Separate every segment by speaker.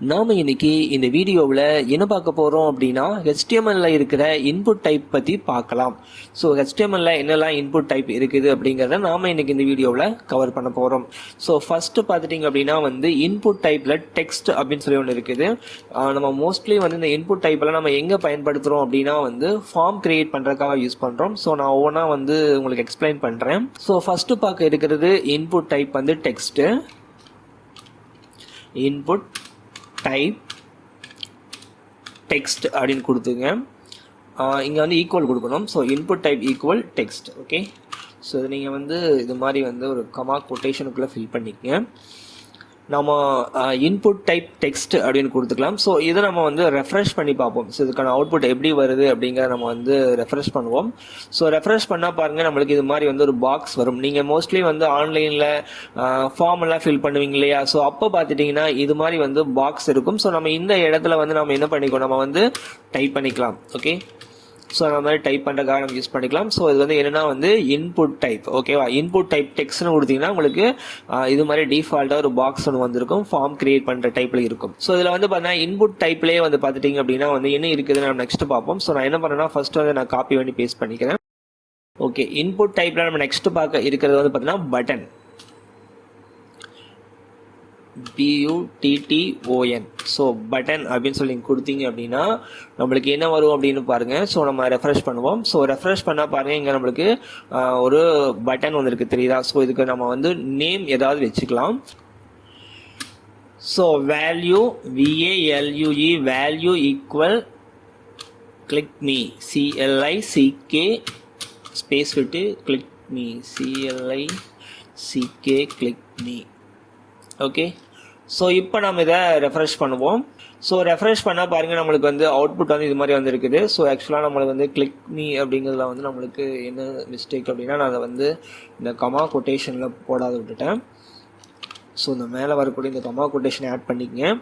Speaker 1: நாம இன்னைக்கு இந்த வீடியோவில் என்ன பார்க்க போகிறோம் அப்படின்னா HTML இருக்கிற இன்புட் டைப் பற்றி பார்க்கலாம். ஸோ HTML என்னெல்லாம் இன்புட் டைப் இருக்குது அப்படிங்கிறத நாம் இன்னைக்கு இந்த வீடியோவில் கவர் பண்ண போகிறோம். ஸோ ஃபஸ்ட்டு பார்த்துட்டிங்க அப்படின்னா இன்புட் டைப்பில் டெக்ஸ்ட் அப்படின்னு சொல்லி ஒன்று இருக்குது. நம்ம மோஸ்ட்லி இந்த இன்புட் டைப்பில் நம்ம எங்கே பயன்படுத்துகிறோம் அப்படின்னா ஃபார்ம் கிரியேட் பண்ணுறதுக்காக யூஸ் பண்ணுறோம். ஸோ நான் ஒவ்வொன்றா உங்களுக்கு எக்ஸ்பிளைன் பண்ணுறேன். ஸோ ஃபஸ்ட்டு பார்க்க இருக்கிறது input type text. Input type text அப்படின்னு கொடுத்துங்க. இங்கே ஈக்குவல் கொடுக்கணும். So input type equal text. Okay, so இது நீங்கள் இது மாதிரி ஒரு கமா கொட்டேஷனுக்குள்ளே ஃபில் பண்ணிக்கங்க. நம்ம இன்புட் டைப் டெக்ஸ்ட் அப்படின்னு கொடுத்துக்கலாம். ஸோ இதை நம்ம ரெஃப்ரெஷ் பண்ணி பார்ப்போம். ஸோ இதுக்கான அவுட்புட் எப்படி வருது அப்படிங்கிறத நம்ம ரெஃப்ரெஷ் பண்ணுவோம். ஸோ ரெஃப்ரெஷ் பண்ணால் பாருங்கள், நம்மளுக்கு இது மாதிரி ஒரு பாக்ஸ் வரும். நீங்கள் மோஸ்ட்லி ஆன்லைனில் ஃபார்ம் எல்லாம் ஃபில் பண்ணுவீங்க இல்லையா? ஸோ அப்போ பார்த்துட்டிங்கன்னா இது மாதிரி பாக்ஸ் இருக்கும். ஸோ நம்ம இந்த இடத்துல நம்ம என்ன பண்ணிக்கோ, நம்ம டைப் பண்ணிக்கலாம். ஓகே, ஸோ அந்த மாதிரி டைப் பண்ணுறதுக்காக நம்ம யூஸ் பண்ணிக்கலாம். ஸோ இது என்னென்னா இன்புட் டைப். ஓகேவா, இன்புட் டைப் டெக்ஸ்ட்னு கொடுத்தீங்கன்னா உங்களுக்கு இது மாதிரி டிஃபால்ட்டாக ஒரு பாக்ஸ் ஒன்று வந்திருக்கும், ஃபார்ம் கிரியேட் பண்ணுற டைப்பில் இருக்கும். ஸோ இதில் பார்த்தீங்கன்னா இன்புட் டைப்லேயே பார்த்துட்டிங்க அப்படின்னா என்ன இருக்குதுன்னு நம்ம நெக்ஸ்ட் பார்ப்போம். ஸோ நான் என்ன பண்ணேன்னா ஃபர்ஸ்ட் நான் காப்பி பண்ணி பேஸ்ட் பண்ணிக்கிறேன். ஓகே, இன்புட் டைப்பில் நம்ம நெக்ஸ்ட் பார்க்க இருக்கிறது பார்த்தீங்கன்னா பட்டன். BUTTON. ஸோ பட்டன் அப்படின்னு சொல்லி கொடுத்தீங்க அப்படின்னா நம்மளுக்கு என்ன வரும் அப்படின்னு பாருங்க. ஸோ நம்ம ரெஃப்ரெஷ் பண்ணுவோம். ஸோ ரெஃப்ரெஷ் பண்ணால் பாருங்க, இங்கே நம்மளுக்கு ஒரு பட்டன் இருக்கு, தெரியுதா? ஸோ இதுக்கு நம்ம நேம் ஏதாவது வச்சுக்கலாம். So value VALUE value equal click me CLICK space விட்டு click me CLICK click me. Okay, so இப்போ நம்ம இதை ரெஃப்ரெஷ் பண்ணுவோம். ஸோ ரெஃப்ரெஷ் பண்ணால் பாருங்கள், நம்மளுக்கு அவுட்புட் இது மாதிரி இருக்குது. ஸோ ஆக்சுவலாக நம்மளுக்கு கிளிக் மீ அப்படிங்கிறதுல நம்மளுக்கு என்ன மிஸ்டேக் அப்படின்னா, நான் அதை இந்த கமா கொட்டேஷனில் போடாத விட்டுட்டேன். ஸோ இந்த மேலே வரக்கூடிய இந்த கமா கொட்டேஷனை ஆட் பண்ணிக்கங்க.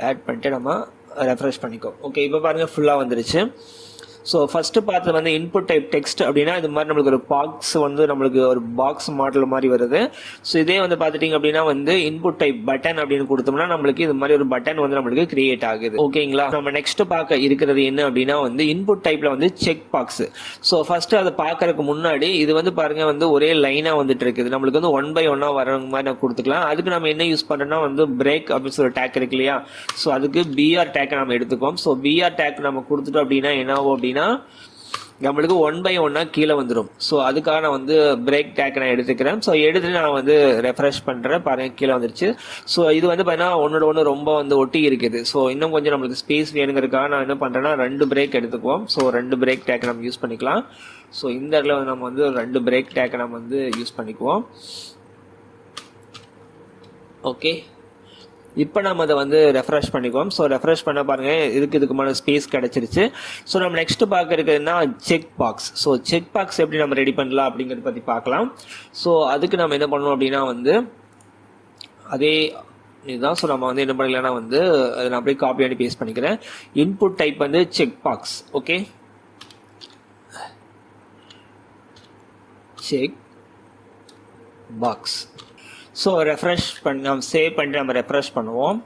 Speaker 1: ஆட் பண்ணிட்டு நம்ம ரெஃப்ரெஷ் பண்ணிக்கோ. ஓகே, இப்போ பாருங்கள் ஃபுல்லாக வந்துருச்சு. ஸோ ஃபஸ்ட்டு பார்த்து இன்புட் டைப் டெக்ஸ்ட் அப்படின்னா இது மாதிரி நம்மளுக்கு ஒரு பாக்ஸ் நம்மளுக்கு ஒரு பாக்ஸ் மாடல் மாதிரி வருது. ஸோ இதே பார்த்துட்டிங்க அப்படின்னா இன்புட் டைப் பட்டன் அப்படின்னு கொடுத்தோம்னா நம்மளுக்கு இது மாதிரி ஒரு பட்டன் நம்மளுக்கு கிரியேட் ஆகுது. ஓகேங்களா, நம்ம நெக்ஸ்ட் பார்க்க இருக்கிறது என்ன அப்படின்னா இன்புட் டைப்ல செக் பாக்ஸ். ஸோ ஃபர்ஸ்ட் அதை பார்க்கறதுக்கு முன்னாடி இது பாருங்க ஒரே லைனா இருக்குது. நம்மளுக்கு 1 by 1 வர மாதிரி நான் கொடுத்துக்கலாம். அதுக்கு நம்ம என்ன யூஸ் பண்றோம்னா பிரேக் அப்படின்னு சொல்லி டேக் இருக்கு இல்லையா? ஸோ அதுக்கு BR டேக் நம்ம எடுத்துக்கோம். ஸோ BR டேக் நம்ம கொடுத்துட்டோம் அப்படின்னா என்ன ஆகும் அப்படின்னா நம்மளுக்கு 1 by 1 கீழே வந்துடும். ஸோ அதுக்காக நான் பிரேக் டேக் நான் எடுத்துக்கிறேன். ஸோ எடுத்துட்டு நான் ரெஃப்ரெஷ் பண்றேன். பாருங்க கீழே வந்துருச்சு. ஸோ இது பார்த்தீங்கன்னா ஒன்னோட ஒன்று ரொம்ப ஒட்டி இருக்குது. ஸோ இன்னும் கொஞ்சம் நம்மளுக்கு ஸ்பேஸ் வேணுங்கிறதுக்காக நான் என்ன பண்றேன்னா 2 பிரேக் எடுத்துக்குவோம். ஸோ 2 பிரேக் டேக் நம்ம யூஸ் பண்ணிக்கலாம். ஸோ இந்த இடத்துல நம்ம 2 பிரேக் டேக் நம்ம யூஸ் பண்ணிக்குவோம். ஓகே, இப்போ நம்ம அதை ரெஃப்ரெஷ் பண்ணிக்குவோம். ஸோ ரெஃப்ரெஷ் பண்ண பாருங்க, இதுக்குமான ஸ்பேஸ் கிடைச்சிருச்சு. ஸோ நம்ம நெக்ஸ்ட் பார்க்க இருக்கிறதுனா check box. So check box எப்படி நம்ம ரெடி பண்ணலாம் அப்படிங்கிறத பற்றி பார்க்கலாம். ஸோ அதுக்கு நம்ம என்ன பண்ணணும் அப்படின்னா அதே இதுதான். ஸோ நம்ம என்ன பண்ணிக்கலாம்னா நான் அப்படியே காப்பி பண்ணி பேஸ்ட் பண்ணிக்கிறேன். Input type check box. Okay, check box. So refresh பண்ணி நம்ம சேவ் பண்ணிட்டு நம்ம ரெஃப்ரெஷ் பண்ணுவோம்.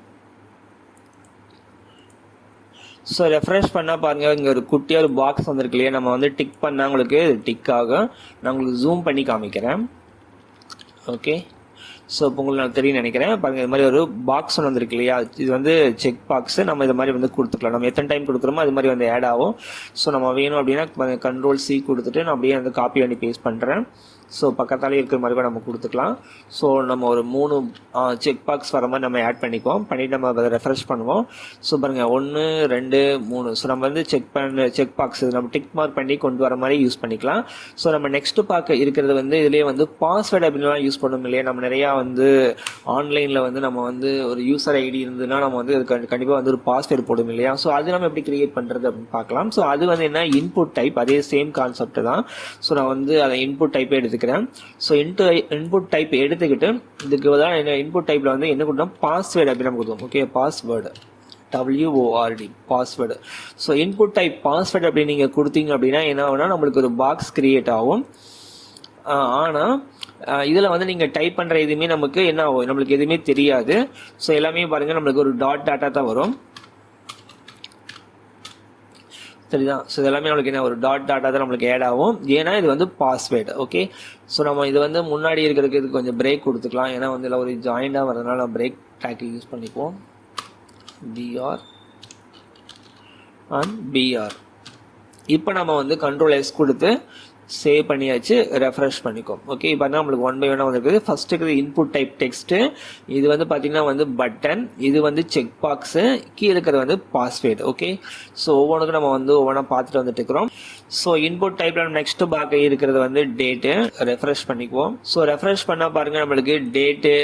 Speaker 1: ஸோ ரெஃப்ரெஷ் பண்ணால் பாருங்கள், இங்கே ஒரு குட்டியாக ஒரு பாக்ஸ் வந்துருக்கு இல்லையா? நம்ம டிக் பண்ணால் உங்களுக்கு டிக் ஆகும். நான் உங்களுக்கு ஜூம் பண்ணி காமிக்கிறேன். ஓகே, ஸோ இப்போ உங்களுக்கு நான் தெரியும் நினைக்கிறேன். பாருங்கள், இது மாதிரி ஒரு பாக்ஸ் ஒன்று வந்துருக்கு இல்லையா? இது செக் பாக்ஸ். நம்ம இது மாதிரி கொடுத்துக்கலாம். நம்ம எத்தனை டைம் கொடுக்குறோமோ அது மாதிரி ஆட் ஆகும். ஸோ நம்ம வேணும் அப்படின்னா Ctrl+C கொடுத்துட்டு நான் அப்படியே காப்பி பண்ணி பேஸ்ட் பண்ணுறேன். ஸோ பக்கத்தாலே இருக்கிற மாதிரி நம்ம கொடுத்துக்கலாம். ஸோ நம்ம ஒரு 3 செக் பாக்ஸ் வர மாதிரி நம்ம ஆட் பண்ணிட்டு நம்ம அதை ரெஃப்ரெஷ் பண்ணுவோம். ஸோ பாருங்க 1 2 3. ஸோ நம்ம செக் பாக்ஸ் நம்ம டிக் மார்க் பண்ணி கொண்டு வர மாதிரி யூஸ் பண்ணிக்கலாம். ஸோ நம்ம நெக்ஸ்ட் பார்க்க இருக்கிறது இதுலேயே பாஸ்வேர்டு அப்படின்லாம் யூஸ் பண்ணணும் இல்லையா? நம்ம நிறையா ஆன்லைனில் நம்ம ஒரு யூசர் ஐடி இருந்ததுன்னா நம்ம அதுக்கு கண்டிப்பாக ஒரு பாஸ்வேர்டு போடும் இல்லையா? ஸோ அது நம்ம எப்படி கிரியேட் பண்ணுறது அப்படின்னு பார்க்கலாம். ஸோ அது என்ன இன்புட் டைப், அதே சேம் கான்செப்ட் தான். ஸோ நான் அதை இன்புட் டைப்பே எடுத்துக்கிறேன். ஸோ இன்புட் டைப் எடுத்துக்கிட்டு இதுக்கு இன்புட் டைப்ல என்ன கொடுத்தோம், பாஸ்வேர்டு அப்படின்னு நம்ம கொடுத்தோம். Okay, password WORD password. So input type password அப்படி நீங்கள் கொடுத்தீங்க அப்படின்னா என்ன ஆகும்னா நம்மளுக்கு ஒரு பாக்ஸ் கிரியேட் ஆகும். ஆனால் இதில் வந்து நீங்கள் டைப் பண்ணுற எதுவுமே நமக்கு என்ன ஆகும், நம்மளுக்கு எதுவுமே தெரியாது. ஸோ எல்லாமே பாருங்கள் நம்மளுக்கு ஒரு டாட் டாட்டா தான் வரும். சரிதான். ஸோ இதெல்லாமே நம்மளுக்கு என்ன ஒரு டாட் டாட்டா தான் நம்மளுக்கு ஆட் ஆகும். ஏன்னா இது வந்து பாஸ்வேர்டு. ஓகே, ஸோ நம்ம இது வந்து முன்னாடி இருக்கிறதுக்கு இதுக்கு கொஞ்சம் பிரேக் கொடுத்துக்கலாம். ஏன்னா வந்து இதில் ஒரு ஜாயிண்டாக வரதுனால நம்ம பிரேக் டேக்கில் யூஸ் பண்ணிப்போம். PR and PR. இப்போ நம்ம வந்து Ctrl+S கொடுத்து சேவ் பண்ணியாச்சு. ரெஃப்ரெஷ் பண்ணிக்கோம். ஓகே, இப்போ நம்மளுக்கு 1 by 1 வந்துருக்குது. ஃபர்ஸ்ட் இருக்குது இன்புட் டைப் டெக்ஸ்ட். இது வந்து பார்த்தீங்கன்னா வந்து பட்டன், இது வந்து செக் பாக்ஸு, கீழே இருக்கிறது வந்து பாஸ்வேர்டு. ஓகே, ஸோ ஒவ்வொன்றுக்கும் நம்ம வந்து ஒவ்வொன்றா பார்த்துட்டு வந்துட்டு இருக்கிறோம். ஸோ இன்புட் டைப்ல நெக்ஸ்ட் பார்க்க இருக்கிறது வந்து டேட்டு. ரெஃப்ரெஷ் பண்ணிக்குவோம். ஸோ ரெஃப்ரெஷ் பண்ணால் பாருங்க நம்மளுக்கு டேட்டு,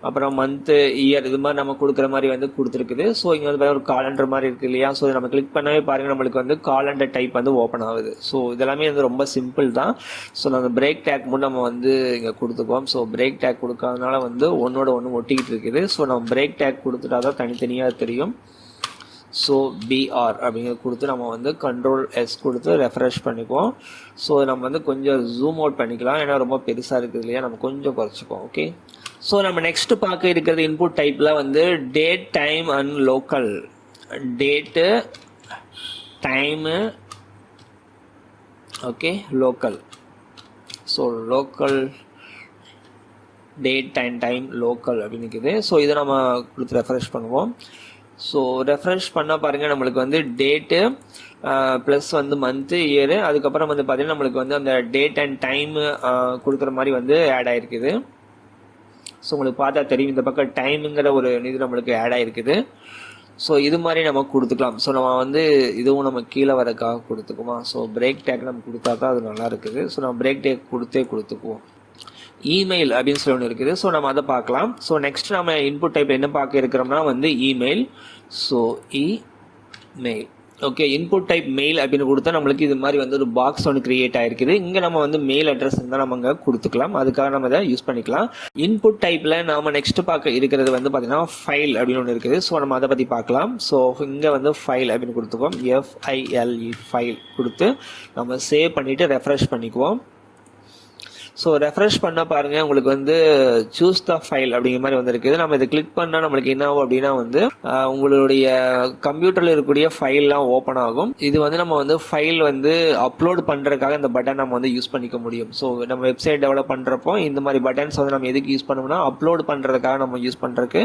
Speaker 1: அப்புறம் மந்த்து, இயர், இது மாதிரி நம்ம கொடுக்குற மாதிரி வந்து கொடுத்துருக்குது. ஸோ இங்கே வந்து ஒரு காலண்டர் மாதிரி இருக்குது இல்லையா. ஸோ நம்ம கிளிக் பண்ணவே பாருங்கள் நம்மளுக்கு வந்து காலண்டர் டைப் வந்து ஓப்பன் ஆகுது. ஸோ இதெல்லாமே வந்து ரொம்ப சிம்பிள் தான். ஸோ நம்ம பிரேக் டேக் மட்டும் நம்ம வந்து இங்கே கொடுத்துக்குவோம். ஸோ பிரேக் டேக் கொடுக்காதனால வந்து ஒன்றோட ஒன்று ஒட்டிக்கிட்டு இருக்குது. ஸோ நம்ம பிரேக் டேக் கொடுத்துட்டா தான் தனித்தனியாக தெரியும். ஸோ பிஆர் அப்படிங்கிறது கொடுத்து நம்ம வந்து Ctrl+S கொடுத்து ரெஃப்ரெஷ் பண்ணிக்குவோம். ஸோ நம்ம வந்து கொஞ்சம் ஜூம் அவுட் பண்ணிக்கலாம். ஏன்னா ரொம்ப பெருசாக இருக்குது இல்லையா, நம்ம கொஞ்சம் குறைச்சிக்குவோம். ஓகே, ஸோ நம்ம நெக்ஸ்ட் பார்க்க இருக்கிறது இன்புட் டைப்பில் வந்து date, time and local. Date, time, okay, local. So local, date, time, local அப்படின்னு இருக்குது. ஸோ இதை நம்ம கொடுத்து ரெஃப்ரெஷ் பண்ணுவோம். ஸோ ரெஃப்ரெஷ் பண்ணால் பாருங்கள் நம்மளுக்கு வந்து டேட்டு ப்ளஸ் வந்து மந்த்து, இயரு, அதுக்கப்புறம் வந்து பார்த்தீங்கன்னா நம்மளுக்கு வந்து அந்த டேட் அண்ட் டைமு கொடுக்குற மாதிரி வந்து ஆட் ஆகிருக்குது. ஸோ உங்களுக்கு பார்த்தா தெரியும் இந்த பக்கம் டைமுங்கிற ஒரு இது நம்மளுக்கு ஆட் ஆகிருக்குது. ஸோ இது மாதிரி நம்ம கொடுத்துக்கலாம். ஸோ நம்ம வந்து இதுவும் நம்ம கீழே வரக்காக கொடுத்துக்குவோம். ஸோ பிரேக் டேக் நம்ம கொடுத்தா தான் அது நல்லா இருக்குது. ஸோ நம்ம பிரேக் டேக் கொடுத்துக்குவோம். இமெயில் அப்படின்னு சொல்லி ஒன்று இருக்குது. ஸோ நம்ம அதை பார்க்கலாம். ஸோ நெக்ஸ்ட் நம்ம இன்புட் டைப் என்ன பார்க்க இருக்கிறோம்னா வந்து email. So email. Okay, input type mail அப்படின்னு கொடுத்தா நம்மளுக்கு இது மாதிரி வந்து ஒரு பாக்ஸ் ஒன்று கிரியேட் ஆயிருக்குது. இங்கே நம்ம வந்து மெயில் அட்ரஸ் இருந்தால் நம்ம அங்கே கொடுத்துக்கலாம். அதுக்காக நம்ம இதை யூஸ் பண்ணிக்கலாம். இன்புட் டைப்பில் நாம நெக்ஸ்ட் பார்க்க இருக்கிறது வந்து பார்த்தீங்கன்னா ஃபைல் அப்படின்னு ஒன்று இருக்குது. ஸோ நம்ம அதை பற்றி பார்க்கலாம். ஸோ இங்கே வந்து ஃபைல் அப்படின்னு கொடுத்துக்குவோம். FILE ஃபைல் கொடுத்து நம்ம சேவ் பண்ணிவிட்டு ரெஃப்ரெஷ் பண்ணிக்குவோம். ஸோ ரெஃப்ரெஷ் பண்ணால் பாருங்கள் உங்களுக்கு வந்து சூஸ் த ஃபைல் அப்படிங்கிற மாதிரி வந்துருக்குது. நம்ம இதை கிளிக் பண்ணால் நம்மளுக்கு என்ன ஆகும் அப்படின்னா வந்து உங்களுடைய கம்ப்யூட்டரில் இருக்கக்கூடிய ஃபைல்லாம் ஓப்பன் ஆகும். இது வந்து நம்ம வந்து ஃபைல் வந்து அப்லோட் பண்ணுறதுக்காக இந்த பட்டன் நம்ம வந்து யூஸ் பண்ணிக்க முடியும். ஸோ நம்ம வெப்சைட் டெவலப் பண்ணுறப்போ இந்த மாதிரி பட்டன்ஸ் வந்து நம்ம எதுக்கு யூஸ் பண்ணோம்னா அப்லோட் பண்ணுறதுக்காக நம்ம யூஸ் பண்ணுறதுக்கு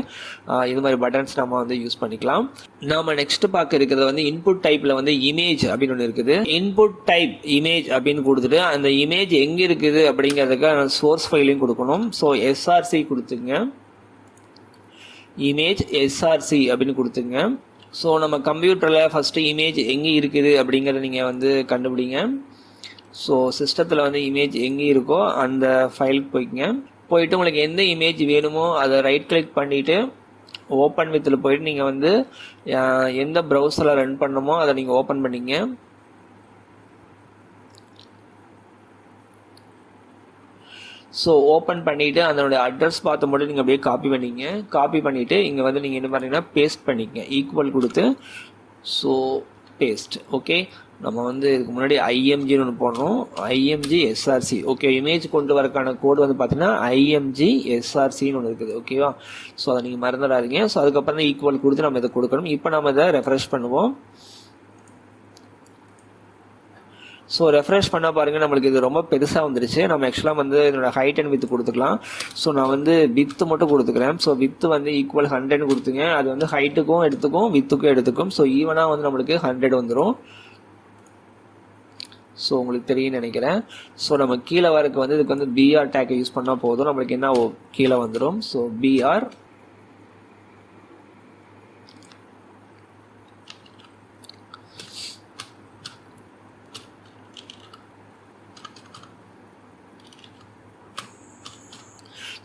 Speaker 1: இது மாதிரி பட்டன்ஸ் நம்ம வந்து யூஸ் பண்ணிக்கலாம். நாம நெக்ஸ்ட் பார்க்க இருக்கிறது வந்து இன்புட் டைப்பில் வந்து இமேஜ் அப்படின்னு ஒன்று இருக்குது. இன்புட் டைப் இமேஜ் அப்படின்னு கொடுத்துட்டு அந்த இமேஜ் எங்கே இருக்குது அப்படிங்க சோர்ஸ் ஃபைலையும் கொடுக்கணும். ஸோ SRC கொடுத்துங்க, இமேஜ் SRC அப்படின்னு கொடுத்துங்க. ஸோ நம்ம கம்ப்யூட்டரில் ஃபஸ்ட்டு இமேஜ் எங்கே இருக்குது அப்படிங்கிறத நீங்கள் வந்து கண்டுபிடிங்க. ஸோ சிஸ்டத்தில் வந்து இமேஜ் எங்கே இருக்கோ அந்த ஃபைலுக்கு போயிட்டு உங்களுக்கு எந்த இமேஜ் வேணுமோ அதை ரைட் கிளிக் பண்ணிவிட்டு ஓப்பன் வித்தில் போயிட்டு நீங்கள் வந்து எந்த ப்ரௌசரில் ரன் பண்ணணுமோ அதை நீங்கள் ஓப்பன் பண்ணிங்க. ஸோ ஓப்பன் பண்ணிவிட்டு அதனுடைய அட்ரஸ் பார்த்து மட்டும் நீங்கள் அப்படியே காப்பி பண்ணிங்க. காப்பி பண்ணிவிட்டு இங்கே வந்து நீங்கள் என்ன பண்ணுறீங்கன்னா பேஸ்ட் பண்ணிக்கங்க. ஈக்குவல் கொடுத்து ஸோ பேஸ்ட். ஓகே, நம்ம வந்து இதுக்கு முன்னாடி IMGன்னு ஒன்று போடணும். IMG SRC. ஓகே, இமேஜ் கொண்டு வரக்கான கோடு வந்து பார்த்தீங்கன்னா IMG SRCன்னு ஒன்று இருக்குது. ஓகேவா, ஸோ அதை நீங்கள் மறந்துடாதீங்க. ஸோ அதுக்கப்புறம் தான் ஈக்குவல் கொடுத்து நம்ம இதை கொடுக்கணும். இப்போ நம்ம இதை ரெஃப்ரெஷ் பண்ணுவோம். ஸோ ரெஃப்ரெஷ் பண்ணால் பாருங்கள் நம்மளுக்கு இது ரொம்ப பெருசாக வந்துருச்சு. நம்ம ஆக்சுவலாக வந்து என்னோட ஹைட் அண்ட் வித்து கொடுத்துக்கலாம். ஸோ நான் வந்து வித்து மட்டும் கொடுத்துக்கிறேன். ஸோ வித்து வந்து ஈக்குவல் 100 கொடுத்துங்க. அது வந்து ஹைட்டுக்கும் எடுத்துக்கும் வித்துக்கும் எடுத்துக்கும். ஸோ ஈவனாக வந்து நம்மளுக்கு 100 வந்துடும். ஸோ உங்களுக்கு தெரியும் நினைக்கிறேன். ஸோ நம்ம கீழே வரக்கு வந்து இதுக்கு வந்து BR டேக்கை யூஸ் பண்ணால் போதும். நம்மளுக்கு என்ன கீழே வந்துடும். ஸோ BR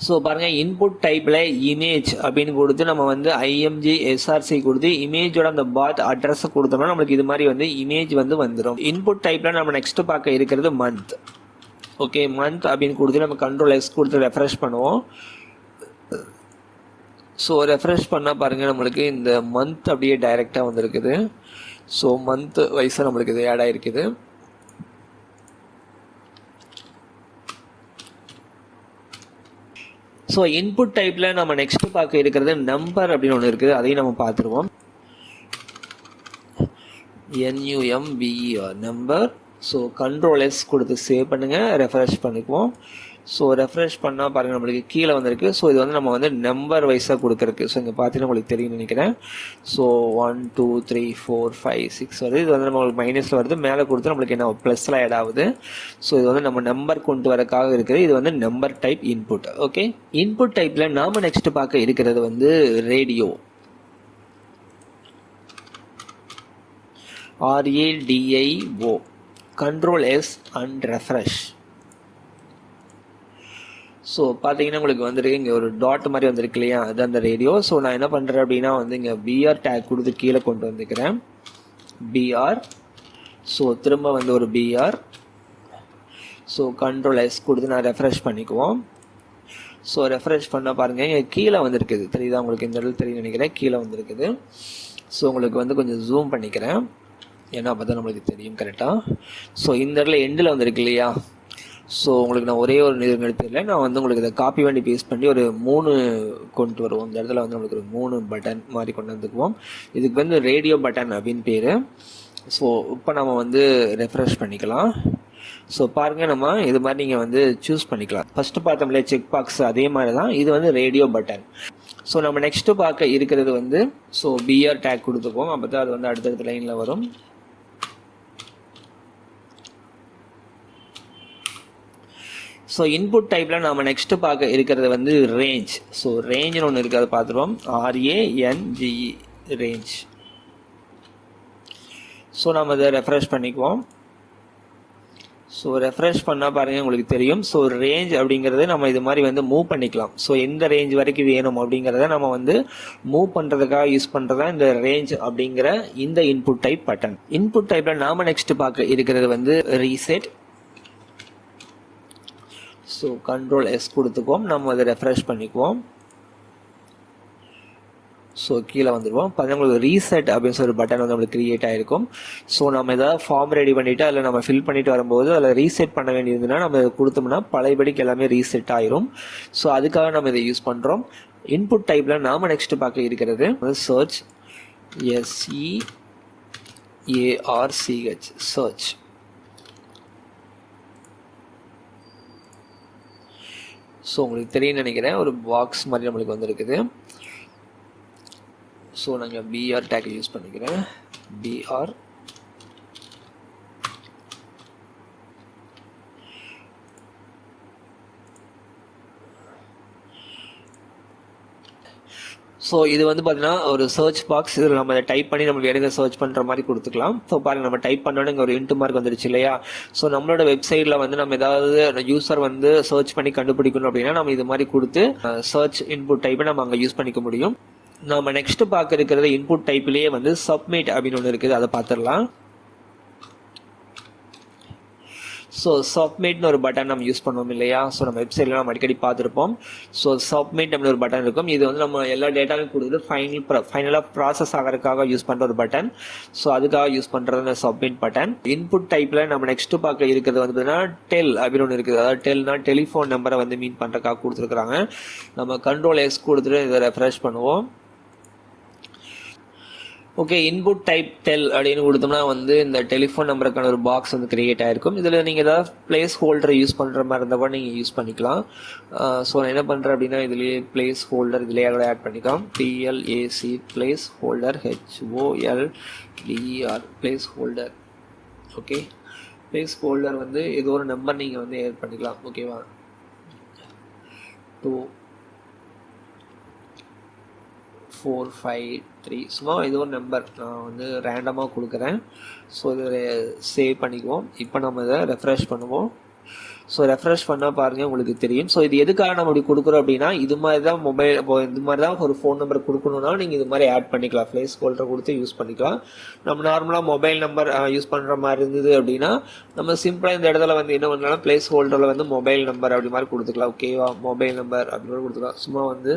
Speaker 1: ஸோ பாருங்கள் இன்புட் டைப்பில் இமேஜ் அப்படின்னு கொடுத்து நம்ம வந்து IMG SRC கொடுத்து இமேஜோட அந்த பாத் அட்ரஸை கொடுத்தோம்னா நம்மளுக்கு இது மாதிரி வந்து இமேஜ் வந்து வந்துடும். இன்புட் டைப்பில் நம்ம நெக்ஸ்ட் பார்க்க இருக்கிறது மந்த். ஓகே, மந்த் அப்படின்னு கொடுத்து நம்ம Ctrl+S கொடுத்து ரெஃப்ரெஷ் பண்ணுவோம். ஸோ ரெஃப்ரெஷ் பண்ணால் பாருங்கள் நம்மளுக்கு இந்த மந்த் அப்படியே டைரெக்டாக வந்துருக்குது. ஸோ மந்த் வைஸாக நம்மளுக்கு இது ஆட் ஆகிருக்குது. ஸோ இன்புட் டைப்பில் நம்ம நெக்ஸ்ட் பார்க்க இருக்கிறது நம்பர் அப்படின்னு ஒன்று இருக்குது, அதையும் நம்ம பார்த்துருவோம். NUMBER number. So control S கொடுத்து சேவ் பண்ணுங்கள், ரெஃப்ரெஷ் பண்ணிக்குவோம். ஸோ ரெஃப்ரெஷ் பண்ணால் பாருங்கள் நம்மளுக்கு கீழே வந்திருக்கு. ஸோ இது வந்து நம்ம வந்து நம்பர் வைஸாக கொடுக்குறக்கு. ஸோ இங்கே பார்த்தீங்கன்னா உங்களுக்கு தெரியும்னு நினைக்கிறேன். ஸோ 1 2 3 4 5 6 வருது. இது வந்து நம்மளுக்கு மைனஸில் வருது, மேலே கொடுத்து நம்மளுக்கு என்ன ப்ளஸில் ஆட் ஆகுது. ஸோ இது வந்து நம்ம நம்பர் கொண்டு வரக்காக இருக்குது. இது வந்து number type input. Okay, input டைப்பில் நாம் நெக்ஸ்ட் பார்க்க இருக்கிறது வந்து radio. RADIO. Control S and refresh. So பார்த்தீங்கன்னா உங்களுக்கு வந்துருக்கு இங்கே ஒரு டாட் மாதிரி வந்திருக்கு இல்லையா, அது அந்த ரேடியோ. ஸோ நான் என்ன பண்ணுறேன் அப்படின்னா வந்து இங்கே BR டேக் கொடுத்து கீழே கொண்டு வந்துக்கிறேன். BR. ஸோ திரும்ப வந்து ஒரு BR. ஸோ கண்ட்ரோல் S கொடுத்து நான் ரெஃப்ரெஷ் பண்ணிக்குவோம். ஸோ ரெஃப்ரெஷ் பண்ணால் பாருங்கள் இங்கே கீழே வந்திருக்குது, தெரியுதா உங்களுக்கு? இந்த இடத்துல தெரியும் நினைக்கிறேன், கீழே வந்திருக்குது. ஸோ உங்களுக்கு வந்து கொஞ்சம் ஜூம் பண்ணிக்கிறேன், ஏன்னா அப்போ தான் நம்மளுக்கு தெரியும் கரெக்டாக. ஸோ இந்த இடத்துல எண்டில் வந்திருக்கு இல்லையா. ஸோ உங்களுக்கு நான் ஒரே ஒரு நிறுவனம் எடுத்துடல, நான் வந்து உங்களுக்கு இதை காப்பி பண்ணி பேஸ்ட் பண்ணி ஒரு 3 கொண்டு வருவோம். இந்த இடத்துல வந்து நம்மளுக்கு ஒரு 3 பட்டன் மாதிரி கொண்டு வந்துக்குவோம். இதுக்கு வந்து ரேடியோ பட்டன் அப்படின்னு பேர். ஸோ இப்போ நம்ம வந்து ரெஃப்ரெஷ் பண்ணிக்கலாம். ஸோ பாருங்கள், நம்ம இது மாதிரி நீங்கள் வந்து சூஸ் பண்ணிக்கலாம். ஃபஸ்ட்டு பார்த்தோம்ல செக் பாக்ஸ், அதே மாதிரி தான் இது வந்து ரேடியோ பட்டன். ஸோ நம்ம நெக்ஸ்ட்டு பார்க்க இருக்கிறது வந்து ஸோ BR டேக் கொடுத்துக்குவோம், அப்போ தான் அது வந்து அடுத்தடுத்த லைனில் வரும். ஸோ இன்புட் டைப்பில் நம்ம நெக்ஸ்ட்டு பார்க்க இருக்கிறது வந்து ரேஞ்ச். ஸோ ரேஞ்சுன்னு ஒன்று இருக்குது, அதை பார்த்துருவோம். RANGE range. ஸோ நம்ம இதை ரெஃப்ரெஷ் பண்ணிக்குவோம். ஸோ ரெஃப்ரெஷ் பண்ணால் பாருங்கள் உங்களுக்கு தெரியும். ஸோ ரேஞ்ச் அப்படிங்கிறது நம்ம இது மாதிரி வந்து மூவ் பண்ணிக்கலாம். ஸோ எந்த ரேஞ்ச் வரைக்கும் வேணும் அப்படிங்கிறத நம்ம வந்து மூவ் பண்ணுறதுக்காக யூஸ் பண்ணுறதா இந்த ரேஞ்ச் அப்படிங்கிற இந்த இன்புட் டைப் பட்டன். இன்புட் டைப்பில் நாம் நெக்ஸ்ட் பார்க்க இருக்கிறது வந்து ரீசெட். ஸோ கண்ட்ரோல் S கொடுத்துக்குவோம், நம்ம அதை ரெஃப்ரெஷ் பண்ணிக்குவோம். ஸோ கீழே வந்துடுவோம். பார்த்தீங்கன்னா உங்களுக்கு ரீசெட் அப்படின்னு சொல்லி பட்டன் வந்து நம்மளுக்கு கிரியேட் ஆகிருக்கும். ஸோ நம்ம எதாவது ஃபார்ம் ரெடி பண்ணிவிட்டு அதில் நம்ம ஃபில் பண்ணிட்டு வரும்போது அதில் ரீசெட் பண்ண வேண்டியதுன்னா நம்ம இதை கொடுத்தோம்னா பழையபடிக்கு எல்லாமே ரீசெட் ஆயிரும். ஸோ அதுக்காக நம்ம இதை யூஸ் பண்ணுறோம். இன்புட் டைப்பில் நாம் நெக்ஸ்ட் பார்க்க இருக்கிறது சர்ச். SEARCH search. ஸோ உங்களுக்கு தெரியும் நினைக்கிறேன், ஒரு பாக்ஸ் மாதிரி நம்மளுக்கு வந்துருக்குது. ஸோ நாங்கள் BR டேக் யூஸ் பண்ணிக்கிறேன். BR. ஸோ இது வந்து பார்த்தீங்கன்னா ஒரு சர்ச் பாக்ஸ். இதில் நம்ம டைப் பண்ணி நம்மளுக்கு எடுக்க சர்ச் பண்ணுற மாதிரி கொடுத்துக்கலாம். ஸோ பாருங்கள், நம்ம டைப் பண்ணோன்னு இங்கே ஒரு இன்ட்டு மார்க் வந்துருச்சு இல்லையா. ஸோ நம்மளோட வெப்சைட்டில் வந்து நம்ம ஏதாவது யூசர் வந்து சர்ச் பண்ணி கண்டுபிடிக்கணும் அப்படின்னா நம்ம இது மாதிரி கொடுத்து சர்ச் இன்புட் டைப்பை நம்ம அங்கே யூஸ் பண்ணிக்க முடியும். நம்ம நெக்ஸ்ட் பார்க்க இருக்கிறது இன்புட் டைப்லேயே வந்து சப்மிட் அப்படின்னு ஒன்று இருக்குது, அதை பார்த்துடலாம். ஸோ சப்மிட்னு ஒரு பட்டன் நம்ம யூஸ் பண்ணுவோம் இல்லையா. ஸோ நம்ம வெப்சைட்டில் நம்ம அடிக்கடி பார்த்துருப்போம். ஸோ சப்மிட் அப்படின்னு ஒரு பட்டன் இருக்கும். இது வந்து நம்ம எல்லா டேட்டாவும் கொடுத்து ஃபைனலாக ப்ராசஸ் ஆகிறதுக்காக யூஸ் பண்ணுற ஒரு பட்டன். ஸோ அதுக்காக யூஸ் பண்ணுறது இந்த சப்மிட் பட்டன். இன்புட் டைப்பில் நம்ம நெக்ஸ்ட் பார்க்க இருக்கிறது வந்து பார்த்தீங்கன்னா டெல் அப்படின்னு ஒன்று இருக்குது. அதாவது டெல்னா டெலிஃபோன் நம்பரை வந்து மீன் பண்ணுறதுக்காக கொடுத்துருக்குறாங்க. நம்ம கண்ட்ரோல் S கொடுத்துட்டு இதை ரெஃப்ரெஷ் பண்ணுவோம். ஓகே, இன்புட் டைப் டெல் அப்படின்னு கொடுத்தோம்னா வந்து இந்த டெலிஃபோன் நம்பருக்கான ஒரு பாக்ஸ் வந்து கிரியேட் ஆகிருக்கும். இதில் நீங்கள் ஏதாவது பிளேஸ் ஹோல்டர் யூஸ் பண்ணுற மாதிரி இருந்தால் கூட நீங்கள் யூஸ் பண்ணிக்கலாம். ஸோ நான் என்ன பண்ணுறேன் அப்படின்னா இதுலேயே பிளேஸ் ஹோல்டர் இதிலேயே கூட ஆட் பண்ணிக்கலாம். PLAC place holder HOLDER place holder. Okay, place holder வந்து ஏதோ ஒரு நம்பர் நீங்கள் வந்து ஆட் பண்ணிக்கலாம். ஓகேவா, 2 4 5 3 சும்மா ஏதோ ஒரு நம்பர் நான் வந்து ரேண்டமாக கொடுக்குறேன். ஸோ இதை சேவ் பண்ணிக்குவோம். இப்போ நம்ம இதை ரெஃப்ரெஷ் பண்ணுவோம். ஸோ ரெஃப்ரெஷ் பண்ணால் பாருங்கள் உங்களுக்கு தெரியும். ஸோ இது எதுக்காக நம்ம இப்படி கொடுக்குறோம் அப்படின்னா இது மாதிரி தான் மொபைல், இது மாதிரி தான் ஒரு ஃபோன் நம்பர் கொடுக்கணுன்னா நீங்கள் இது மாதிரி ஆட் பண்ணிக்கலாம். பிளேஸ் ஹோல்டர் கொடுத்து யூஸ் பண்ணிக்கலாம். நம்ம நார்மலாக மொபைல் நம்பர் யூஸ் பண்ணுற மாதிரி இருந்தது அப்படின்னா நம்ம சிம்பிளாக இந்த இடத்துல வந்து என்ன பண்ணலாம், பிளேஸ் ஹோல்டரில் வந்து மொபைல் நம்பர் அப்படி மாதிரி கொடுத்துக்கலாம். ஓகேவா, மொபைல் நம்பர் அப்படி மாதிரி கொடுத்துக்கலாம். சும்மா வந்து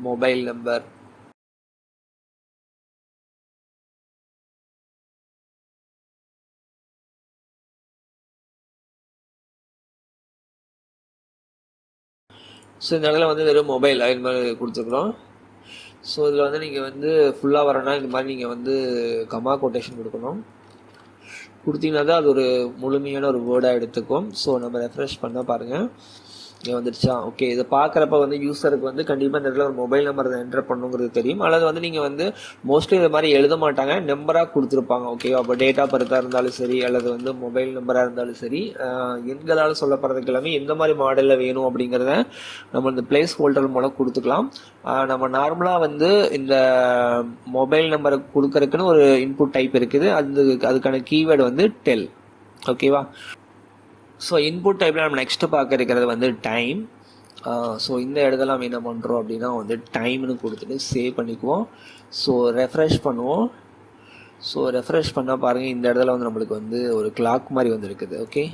Speaker 1: மொபைல் நம்பர். ஸோ இந்த இடத்துல வந்து வெறும் மொபைல் அது மாதிரி கொடுத்துருக்குறோம். ஸோ இதில் வந்து நீங்கள் வந்து ஃபுல்லாக வரணும்னா இந்த மாதிரி நீங்கள் வந்து கமா கொட்டேஷன் கொடுக்கணும். கொடுத்தீங்கன்னா தான் அது ஒரு முழுமையான ஒரு வேர்டாக எடுத்துக்கும். ஸோ நம்ம ரெஃப்ரெஷ் பண்ண பாருங்கள், இங்கே வந்துடுச்சா? ஓகே, இதை பார்க்குறப்ப வந்து யூஸருக்கு வந்து கண்டிப்பாக இந்த இடத்துல ஒரு மொபைல் நம்பர் என்டர் பண்ணுங்கிறது தெரியும். அல்லது வந்து நீங்கள் வந்து மோஸ்ட்லி இது மாதிரி எழுத மாட்டாங்க, நம்பராக கொடுத்துருப்பாங்க. ஓகேவா? அப்போ டேட் ஆஃப் பர்த்தாக இருந்தாலும் சரி, அல்லது வந்து மொபைல் நம்பராக இருந்தாலும் சரி, எண்களால் சொல்லப்படுறதுக்கு எல்லாமே எந்த மாதிரி மாடலில் வேணும் அப்படிங்கிறத நம்ம இந்த பிளேஸ் ஹோல்டர் மூலம் கொடுத்துக்கலாம். நம்ம நார்மலாக வந்து இந்த மொபைல் நம்பரை கொடுக்கறதுக்குன்னு ஒரு இன்புட் டைப் இருக்குது. அதுக்கான கீவேர்டு வந்து டெல். ஓகேவா? ஸோ இன்புட் டைப்பில் நம்ம நெக்ஸ்ட்டு பார்க்க இருக்கிறது வந்து டைம். ஸோ இந்த இடத்துல நம்ம என்ன பண்ணுறோம் அப்படின்னா வந்து டைம்னு கொடுத்துட்டு சேவ் பண்ணிக்குவோம். ஸோ ரெஃப்ரெஷ் பண்ணுவோம். ஸோ ரெஃப்ரெஷ் பண்ணால் பாருங்கள், இந்த இடத்துல வந்து நம்மளுக்கு வந்து ஒரு கிளாக் மாதிரி வந்துருக்குது. ஓகே,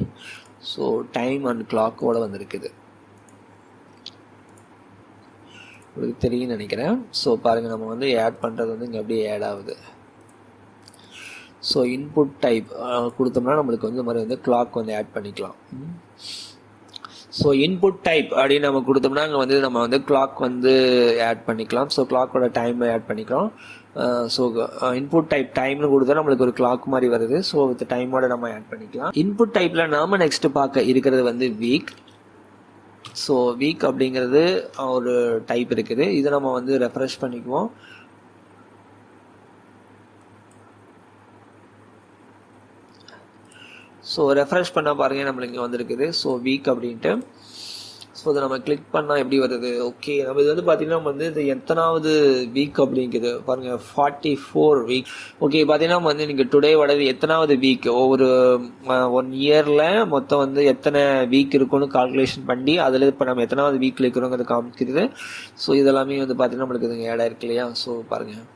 Speaker 1: ஸோ டைம் அண்ட் கிளாக்கோடு வந்துருக்குது, உங்களுக்கு தெரியும்னு நினைக்கிறேன். ஸோ பாருங்கள், நம்ம வந்து ஆட் பண்ணுறது வந்து இங்கே அப்படியே ஆட் ஆகுது. ஸோ இன்புட் டைப் கொடுத்தோம்னா நம்மளுக்கு வந்து இந்த மாதிரி வந்து கிளாக் வந்து ஆட் பண்ணிக்கலாம். ஸோ இன்புட் டைப் அப்படின்னு நம்ம கொடுத்தோம்னா அங்கே வந்து நம்ம வந்து கிளாக் வந்து ஆட் பண்ணிக்கலாம். ஸோ கிளாக்கோட டைம் ஆட் பண்ணிக்கலாம். ஸோ இன்புட் டைப் டைம்னு கொடுத்தா நம்மளுக்கு ஒரு கிளாக் மாதிரி வருது. ஸோ வித் டைமோட நம்ம ஆட் பண்ணிக்கலாம். இன்புட் டைப்பில் நாம் நெக்ஸ்ட் பார்க்க இருக்கிறது வந்து வீக். ஸோ வீக் அப்படிங்கிறது ஒரு டைப் இருக்குது. இதை நம்ம வந்து ரெஃப்ரெஷ் பண்ணிக்குவோம். ஸோ ரெஃப்ரெஷ் பண்ணால் பாருங்கள், நம்மளுக்கு இங்கே வந்துருக்குது. ஸோ வீக் அப்படின்ட்டு. ஸோ இதை நம்ம கிளிக் பண்ணால் எப்படி வருது? ஓகே, நம்ம இது வந்து பார்த்தீங்கன்னா வந்து இது எத்தனாவது வீக் அப்படிங்குது பாருங்கள், 44 வீக். ஓகே, பார்த்தீங்கன்னா வந்து நீங்கள் டுடே வடது எத்தனாவது வீக், ஒவ்வொரு 1 இயரில் மொத்தம் வந்து எத்தனை வீக் இருக்குன்னு கால்குலேஷன் பண்ணி அதில் இப்போ நம்ம எத்தனாவது வீக்கில் இருக்கிறோங்கிறது காமிக்கிறது. ஸோ இதெல்லாமே வந்து பார்த்தீங்கன்னா நம்மளுக்கு இது ஆட் ஆயிருக்கு இல்லையா? ஸோ பாருங்கள்,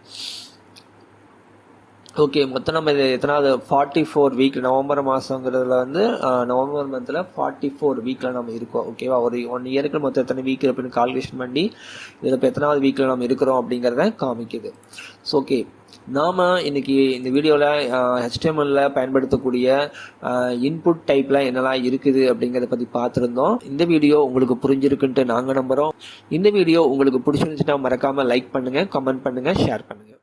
Speaker 1: ஓகே, மொத்தம் நம்ம இது எத்தனாவது 44 வீக், நவம்பர் மாதங்கிறதுல வந்து நவம்பர் மந்தில் 44 வீக்கில் நம்ம இருக்கோம். ஓகேவா? ஒரு 1 இயருக்கு மொத்தம் எத்தனை வீக் அப்படின்னு கால்குலேஷன் பண்ணி இதில் இப்போ எத்தனாவது வீக்கில் நம்ம இருக்கிறோம் அப்படிங்கிறத காமிக்குது. ஸோ ஓகே, நாம் இன்றைக்கி இந்த வீடியோவில் HTML பயன்படுத்தக்கூடிய இன்புட் டைப்பில் என்னெல்லாம் இருக்குது அப்படிங்கிறத பற்றி பார்த்துருந்தோம். இந்த வீடியோ உங்களுக்கு புரிஞ்சிருக்குன்ட்டு நாங்கள் நம்புகிறோம். இந்த வீடியோ உங்களுக்கு பிடிச்சிருந்துச்சுன்னா மறக்காமல் லைக் பண்ணுங்கள், கமெண்ட் பண்ணுங்கள், ஷேர் பண்ணுங்கள்.